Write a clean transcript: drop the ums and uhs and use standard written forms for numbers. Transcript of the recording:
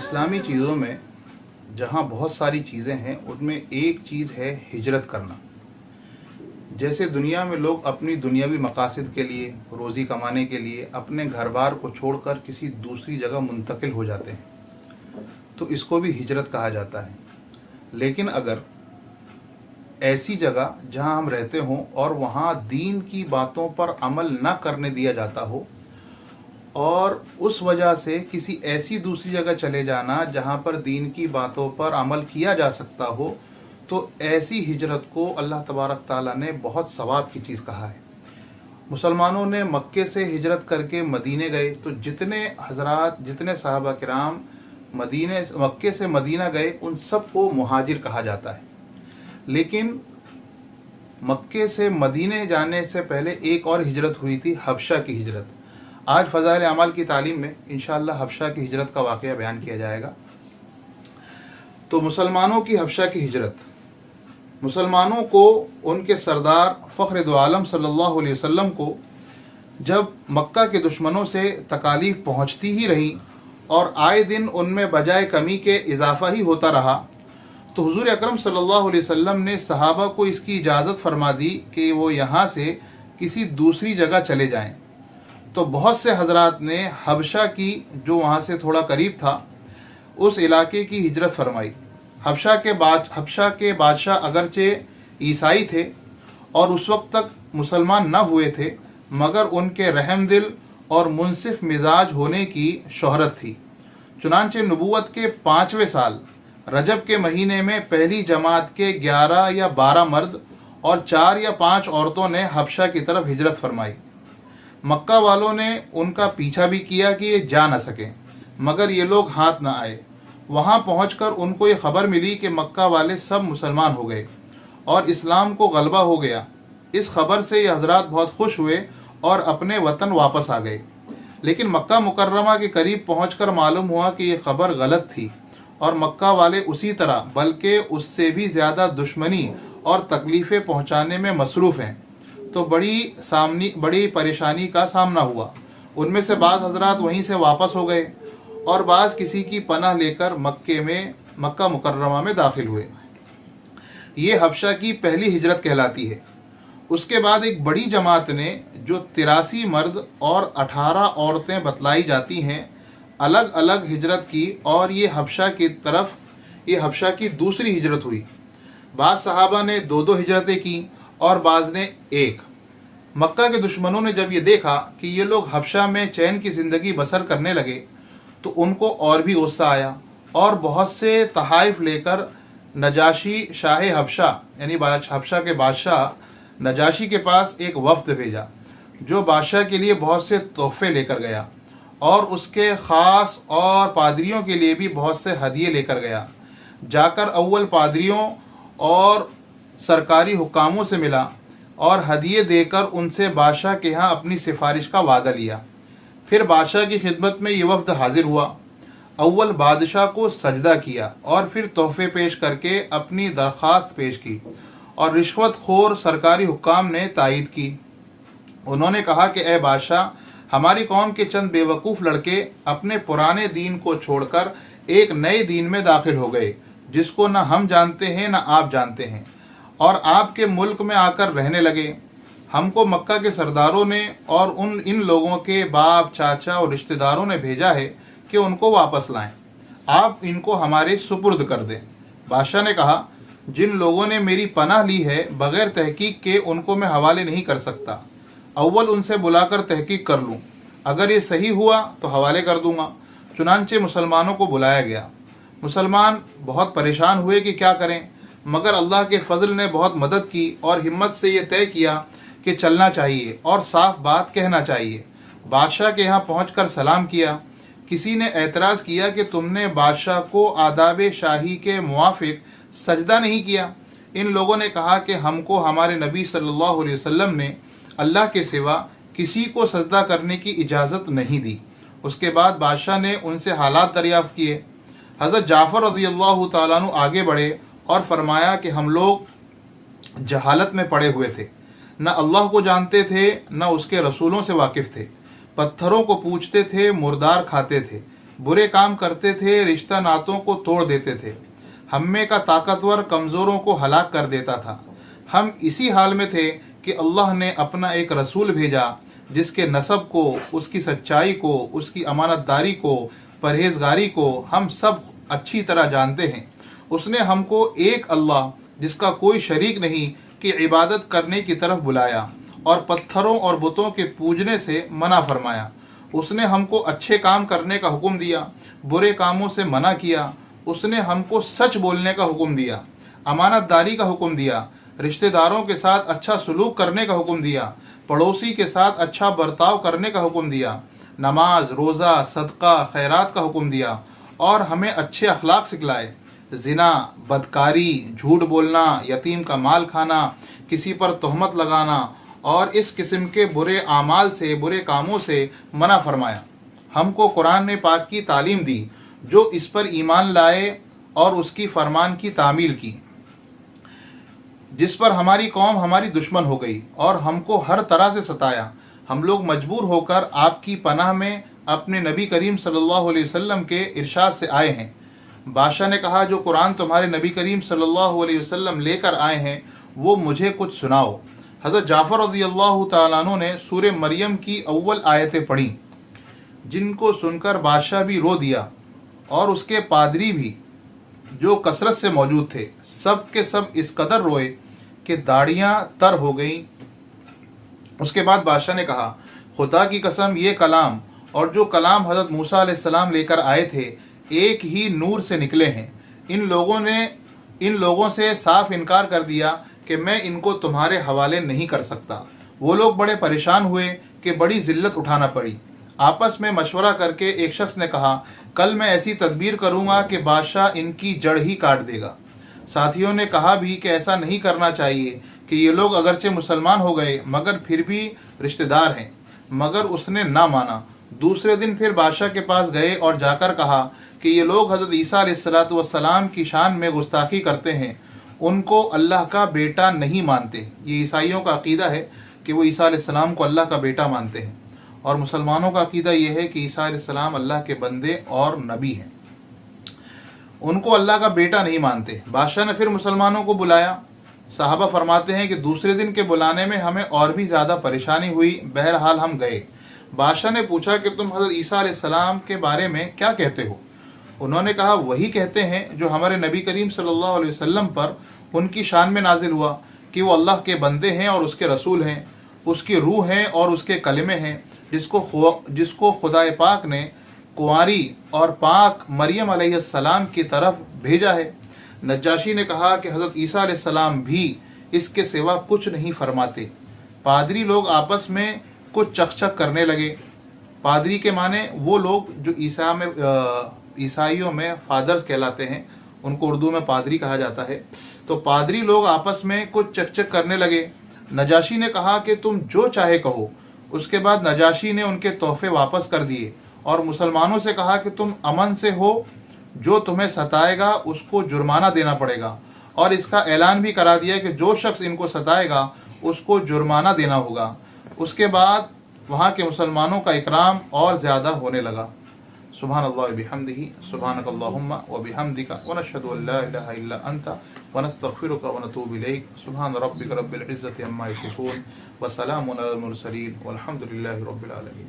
इस्लामी चीज़ों में जहाँ बहुत सारी चीज़ें हैं उनमें एक चीज़ है हिजरत करना। जैसे दुनिया में लोग अपनी दुनियावी मकासद के लिए, रोज़ी कमाने के लिए अपने घर बार को छोड़कर किसी दूसरी जगह मुंतकिल हो जाते हैं, तो इसको भी हिजरत कहा जाता है। लेकिन अगर ऐसी जगह जहाँ हम रहते हों और वहाँ दीन की बातों पर अमल न करने दिया जाता हो और उस वजह से किसी ऐसी दूसरी जगह चले जाना जहाँ पर दीन की बातों पर अमल किया जा सकता हो, तो ऐसी हिजरत को अल्लाह तबारक ताला ने बहुत सवाब की चीज़ कहा है। मुसलमानों ने मक्के से हिजरत करके मदीने गए, तो जितने हजरात, जितने सहाबा किराम मक्के से मदीना गए, उन सब को मुहाजिर कहा जाता है। लेकिन मक्के से मदीने जाने से पहले एक और हिजरत हुई थी, हबशा की हिजरत। आज फ़ज़ाइल अमाल की तालीम में इंशाअल्लाह हबशा की हिजरत का वाक़या बयान किया जाएगा। तो मुसलमानों की हबशा की हिजरत, मुसलमानों को उनके सरदार फ़ख्र दो आलम सल्लल्लाहु अलैहि वसल्लम को जब मक्का के दुश्मनों से तकालीफ पहुँचती ही रही और आए दिन उनमें बजाय कमी के इजाफ़ा ही होता रहा, तो हुज़ूर अकरम सल्लल्लाहु अलैहि वसल्लम ने सहाबा को इसकी इजाज़त फरमा दी कि वो यहाँ से किसी दूसरी जगह चले जाएं। तो बहुत से हजरात ने हबशा की, जो वहाँ से थोड़ा करीब था, उस इलाके की हिजरत फरमाई। हबशा के बादशाह अगरचे ईसाई थे और उस वक्त तक मुसलमान न हुए थे, मगर उनके रहमदिल और मुनसिफ मिजाज होने की शोहरत थी। चुनांचे नबूवत के 5वें साल रजब के महीने में पहली जमात के 11 या 12 मर्द और 4 या 5 औरतों ने हबशा की तरफ हिजरत फरमाई। मक्का वालों ने उनका पीछा भी किया कि ये जा न सकें, मगर ये लोग हाथ न आए। वहाँ पहुँचकर उनको ये खबर मिली कि मक्का वाले सब मुसलमान हो गए और इस्लाम को गलबा हो गया। इस खबर से ये हजरात बहुत खुश हुए और अपने वतन वापस आ गए। लेकिन मक्का मुकर्रमा के करीब पहुँचकर मालूम हुआ कि ये खबर गलत थी और मक्का वाले उसी तरह बल्कि उससे भी ज़्यादा दुश्मनी और तकलीफ़ें पहुँचाने में मसरूफ़ हैं। तो बड़ी परेशानी का सामना हुआ। उनमें से बाज़ हजरात वहीं से वापस हो गए और बाज़ किसी की पनाह लेकर मक्का मुकर्रमा में दाखिल हुए। ये हबशा की पहली हिजरत कहलाती है। उसके बाद एक बड़ी जमात ने, जो 83 मर्द और 18 औरतें बतलाई जाती हैं, अलग अलग हिजरत की और ये हबशा की दूसरी हिजरत हुई। बाज़ सहाबा ने 2-2 हिजरतें की और बाज़ ने एक। मक्का के दुश्मनों ने जब ये देखा कि ये लोग हबशा में चैन की ज़िंदगी बसर करने लगे, तो उनको और भी गुस्सा आया और बहुत से तहाइफ लेकर नजाशी शाह हबशा यानी हबशा के बादशाह नजाशी के पास एक वफ्द भेजा, जो बादशाह के लिए बहुत से तोहफे लेकर गया और उसके ख़ास और पादरियों के लिए भी बहुत से हदिये लेकर गया। जाकर अव्वल पादरियों और सरकारी हुकामों से मिला और हदिये देकर उनसे बादशाह के यहाँ अपनी सिफारिश का वादा लिया। फिर बादशाह की खिदमत में ये वफ्द हाजिर हुआ। अव्वल बादशाह को सजदा किया और फिर तोहफे पेश करके अपनी दरख्वास्त पेश की और रिश्वत खोर सरकारी हुकाम ने तायीद की। उन्होंने कहा कि ए बादशाह, हमारी कौम के चंद बेवकूफ़ लड़के अपने पुराने दीन को छोड़कर एक नए दीन में दाखिल हो गए, जिसको न हम जानते हैं न आप जानते हैं, और आपके मुल्क में आकर रहने लगे। हमको मक्का के सरदारों ने और इन लोगों के बाप, चाचा और रिश्तेदारों ने भेजा है कि उनको वापस लाएं। आप इनको हमारे सुपुर्द कर दें। बादशाह ने कहा, जिन लोगों ने मेरी पनाह ली है, बग़ैर तहकीक के उनको मैं हवाले नहीं कर सकता। अव्वल उनसे बुलाकर तहकीक कर लूँ, अगर ये सही हुआ तो हवाले कर दूँगा। चुनांचे मुसलमानों को बुलाया गया। मुसलमान बहुत परेशान हुए कि क्या करें, मगर अल्लाह के फ़ज़ल ने बहुत मदद की और हिम्मत से ये तय किया कि चलना चाहिए और साफ बात कहना चाहिए। बादशाह के यहाँ पहुँचकर सलाम किया। किसी ने एतराज़ किया कि तुमने बादशाह को आदाब शाही के मुवाफ़िक सजदा नहीं किया। इन लोगों ने कहा कि हमको हमारे नबी सल्लल्लाहु अलैहि वसल्लम ने अल्लाह के सिवा किसी को सजदा करने की इजाज़त नहीं दी। उसके बाद बादशाह ने उनसे हालात दरियाफ़्त किए। हज़रत जाफ़र रज़ियल्लाहु ताला अन्हु आगे बढ़े और फरमाया कि हम लोग जहालत में पड़े हुए थे, न अल्लाह को जानते थे न उसके रसूलों से वाकिफ़ थे, पत्थरों को पूजते थे, मुर्दार खाते थे, बुरे काम करते थे, रिश्ता नातों को तोड़ देते थे। हम्मे का ताकतवर कमज़ोरों को हलाक कर देता था। हम इसी हाल में थे कि अल्लाह ने अपना एक रसूल भेजा जिसके नसब को, उसकी सच्चाई को, उसकी अमानतदारी को, परहेजगारी को हम सब अच्छी तरह जानते हैं। उसने हमको एक अल्लाह जिसका कोई शरीक नहीं की इबादत करने की तरफ बुलाया और पत्थरों और बुतों के पूजने से मना फरमाया। उसने हमको अच्छे काम करने का हुक्म दिया, बुरे कामों से मना किया। उसने हमको सच बोलने का हुक्म दिया, अमानतदारी का हुक्म दिया, रिश्तेदारों के साथ अच्छा सलूक करने का हुक्म दिया, पड़ोसी के साथ अच्छा बर्ताव करने का हुक्म दिया, नमाज, रोज़ा, सदका, खैरात का हुक्म दिया और हमें अच्छे अखलाक सिखलाए। जिना, बदकारी, झूठ बोलना, यतीम का माल खाना, किसी पर तोहमत लगाना और इस किस्म के बुरे आमाल से, बुरे कामों से मना फरमाया। हमको कुरान ने पाक की तालीम दी जो इस पर ईमान लाए और उसकी फरमान की तामील की, जिस पर हमारी कौम हमारी दुश्मन हो गई और हमको हर तरह से सताया। हम लोग मजबूर होकर आपकी पनाह में अपने नबी करीम सल्लल्लाहु अलैहि वसल्लम के इरशाद से आए हैं। बादशाह ने कहा, जो कुरान तुम्हारे नबी करीम सल्लल्लाहु अलैहि वसल्लम लेकर आए हैं वो मुझे कुछ सुनाओ। हज़रत जाफ़र रज़ियल्लाहु ताला अन्हु ने सूरे मरियम की अव्वल आयतें पढ़ी, जिनको सुनकर बादशाह भी रो दिया और उसके पादरी भी जो कसरत से मौजूद थे, सब के सब इस कदर रोए कि दाढ़ियाँ तर हो गईं। उसके बाद बादशाह ने कहा, खुदा की कसम, ये कलाम और जो कलाम हज़रत मूसा अलैहिस्सलाम लेकर आए थे एक ही नूर से निकले हैं। इन लोगों से साफ इनकार कर दिया कि मैं इनको तुम्हारे हवाले नहीं कर सकता। वो लोग बड़े परेशान हुए कि बड़ी ज़िल्लत उठाना पड़ी। आपस में मशवरा करके एक शख्स ने कहा, कल मैं ऐसी तदबीर करूँगा कि बादशाह इनकी जड़ ही काट देगा। साथियों ने कहा भी कि ऐसा नहीं करना चाहिए कि ये लोग अगरचे मुसलमान हो गए मगर फिर भी रिश्तेदार हैं, मगर उसने ना माना। दूसरे दिन फिर बादशाह के पास गए और जाकर कहा कि ये लोग हज़रत ईसा अलैहिस्सलातु वस्सलाम की शान में गुस्ताखी करते हैं, उनको अल्लाह का बेटा नहीं मानते। ये ईसाइयों का अकीदा है कि वो ईसा अलैहिस्सलाम को अल्लाह का बेटा मानते हैं और मुसलमानों का अकीदा ये है कि ईसा अलैहिस्सलाम अल्लाह के बंदे और नबी हैं, उनको अल्लाह का बेटा नहीं मानते। बादशाह ने फिर मुसलमानों को बुलाया। साहबा फरमाते हैं कि दूसरे दिन के बुलाने में हमें और भी ज़्यादा परेशानी हुई। बहरहाल हम गए। बादशाह ने पूछा कि तुम हज़रत ईसा अलैहिस्सलाम के बारे में क्या कहते हो? उन्होंने कहा, वही कहते हैं जो हमारे नबी करीम सल्लल्लाहु अलैहि वसल्लम पर उनकी शान में नाजिल हुआ कि वो अल्लाह के बंदे हैं और उसके रसूल हैं, उसकी रूह हैं और उसके कलमे हैं, जिसको खुदा पाक ने कुंवारी और पाक मरियम अलैहिस्सलाम की तरफ भेजा है। नज्जाशी ने कहा कि हज़रत ईसा अलैहिस्सलाम भी इसके सिवा कुछ नहीं फरमाते। पादरी लोग आपस में कुछ चकचक करने लगे। पादरी के माने वो लोग जो ईसाइयों में फादर्स कहलाते हैं, उनको उर्दू में पादरी कहा जाता है। तो पादरी लोग आपस में कुछ चकचक करने लगे। नजाशी ने कहा कि तुम जो चाहे कहो। उसके बाद नजाशी ने उनके तोहफे वापस कर दिए और मुसलमानों से कहा कि तुम अमन से हो, जो तुम्हें सताएगा उसको जुर्माना देना पड़ेगा, और इसका ऐलान भी करा दिया कि जो शख्स इनको सताएगा उसको जुर्माना देना होगा। उसके बाद वहाँ के मुसलमानों का इकराम और ज़्यादा होने लगा। सुब्हानल्लाह व बिहम्दिही, सुब्हानकल्लाहुम्मा व बिहम्दिका व नशहदु अल्ला इलाहा इल्ला अंता व नस्तगफिरुका व नतूबु इलैक। सुब्हान रब्बिका रब्बिल इज़्ज़ति अम्मा यसिफून व सलामुन अलल मुरसलीन वल्हम्दुलिल्लाहि रब्बिल आलमीन।